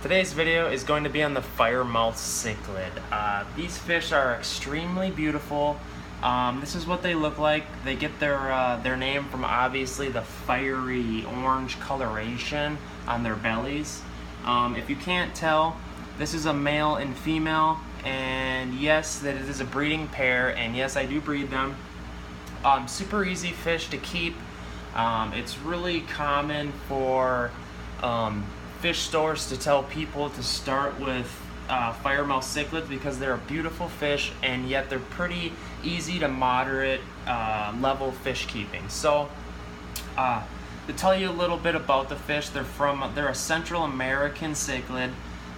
Today's video is going to be on the Firemouth Cichlid. These fish are extremely beautiful. This is what they look like. They get their name from obviously the fiery orange coloration on their bellies. If you can't tell, this is a male and female, and yes, that it is a breeding pair, and yes, I do breed them. Super easy fish to keep. It's really common for fish stores to tell people to start with Firemouth Cichlids because they're a beautiful fish, and yet they're pretty easy to moderate level fish keeping. So to tell you a little bit about the fish, they're a Central American cichlid,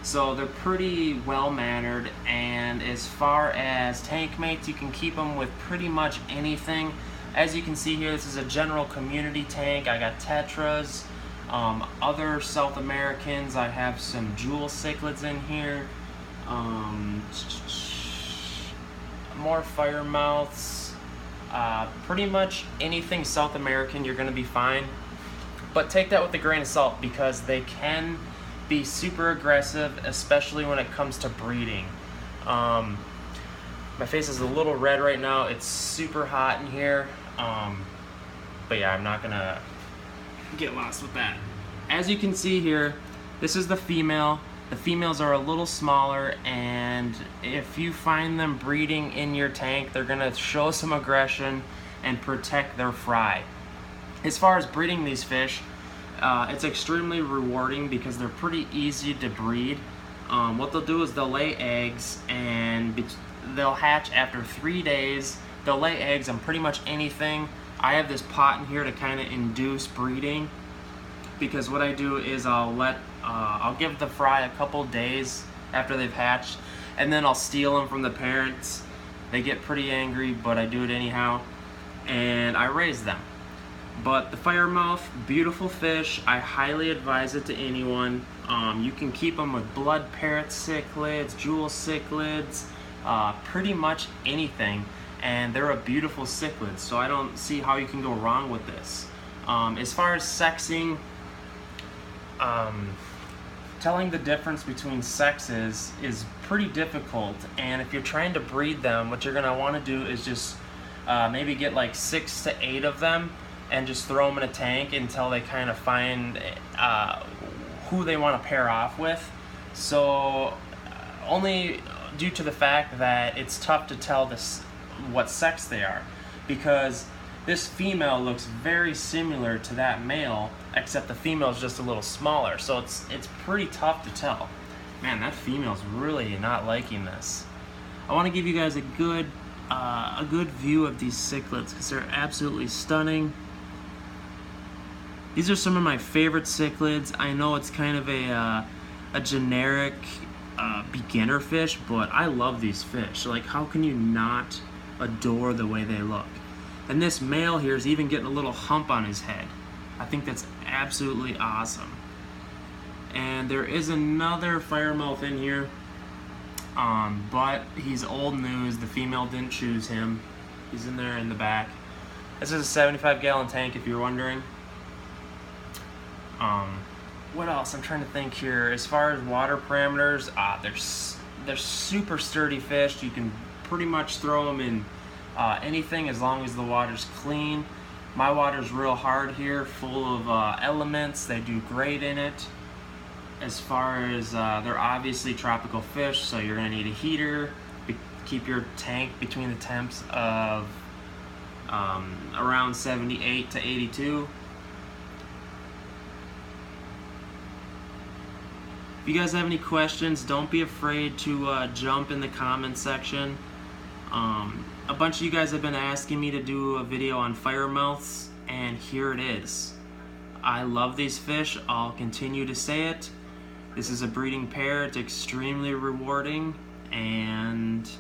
so they're pretty well mannered, and as far as tank mates, you can keep them with pretty much anything. As you can see here, this is a general community tank. I got tetras. Other South Americans, I have some jewel cichlids in here, more firemouths, pretty much anything South American you're going to be fine, but take that with a grain of salt because they can be super aggressive, especially when it comes to breeding. My face is a little red right now. It's super hot in here, but yeah, I'm not going to get lost with that. As you can see here, this is the female. The females are a little smaller, and if you find them breeding in your tank, they're gonna show some aggression and protect their fry. As far as breeding these fish, it's extremely rewarding because they're pretty easy to breed. What they'll do is they'll lay eggs, and they'll hatch after 3 days. They'll lay eggs on pretty much anything. I have this pot in here to kind of induce breeding, because what I do is I'll give the fry a couple days after they've hatched, and then I'll steal them from the parents. They get pretty angry, but I do it anyhow, and I raise them. But the firemouth, beautiful fish. I highly advise it to anyone. You can keep them with blood parrot cichlids, jewel cichlids, pretty much anything. And they're a beautiful cichlid, so I don't see how you can go wrong with this. As far as sexing, telling the difference between sexes is pretty difficult, and if you're trying to breed them, what you're going to want to do is just maybe get like 6 to 8 of them and just throw them in a tank until they kind of find who they want to pair off with. So only due to the fact that it's tough to tell what sex they are, because this female looks very similar to that male, except the female is just a little smaller, so it's pretty tough to tell. Man, that female's really not liking this. I want to give you guys a good view of these cichlids because they're absolutely stunning. These are some of my favorite cichlids. I know it's kind of a generic beginner fish, but I love these fish. Like, how can you not adore the way they look? And this male here is even getting a little hump on his head. I think that's absolutely awesome. And there is another firemouth in here, but he's old news. The female didn't choose him. He's in there in the back. This is a 75-gallon tank, if you're wondering. What else? I'm trying to think here. As far as water parameters, they're super sturdy fish. You can pretty much throw them in anything as long as the water's clean. My water's real hard here, full of elements. They do great in it. As far as they're obviously tropical fish, so you're gonna need a heater. Keep your tank between the temps of around 78 to 82. If you guys have any questions, don't be afraid to jump in the comment section. A bunch of you guys have been asking me to do a video on firemouths, and here it is. I love these fish. I'll continue to say it. This is a breeding pair. It's extremely rewarding, and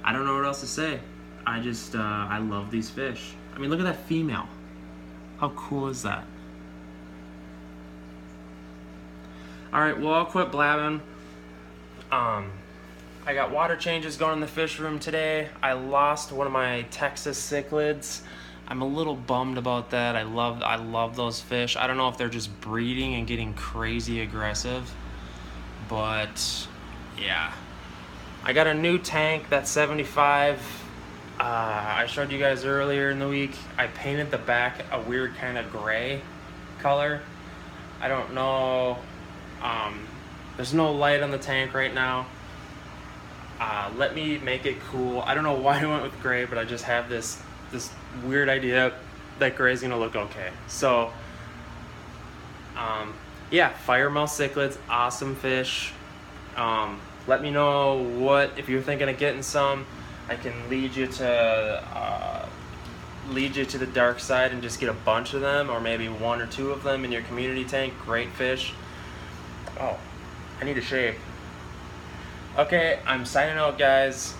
I don't know what else to say. I love these fish. I mean, look at that female. How cool is that? Alright, well, I'll quit blabbing. I got water changes going in the fish room today. I lost one of my Texas cichlids. I'm a little bummed about that. I love those fish. I don't know if they're just breeding and getting crazy aggressive. But yeah, I got a new tank that's 75. I showed you guys earlier in the week. I painted the back a weird kind of gray color. I don't know. There's no light on the tank right now. Let me make it cool. I don't know why I went with gray, but I just have this weird idea that gray's gonna look okay. So yeah, Firemouth Cichlids, awesome fish. Let me know if you're thinking of getting some. I can lead you to the dark side and just get a bunch of them, or maybe 1 or 2 of them in your community tank. Great fish. Oh, I need a shave. Okay, I'm signing out, guys.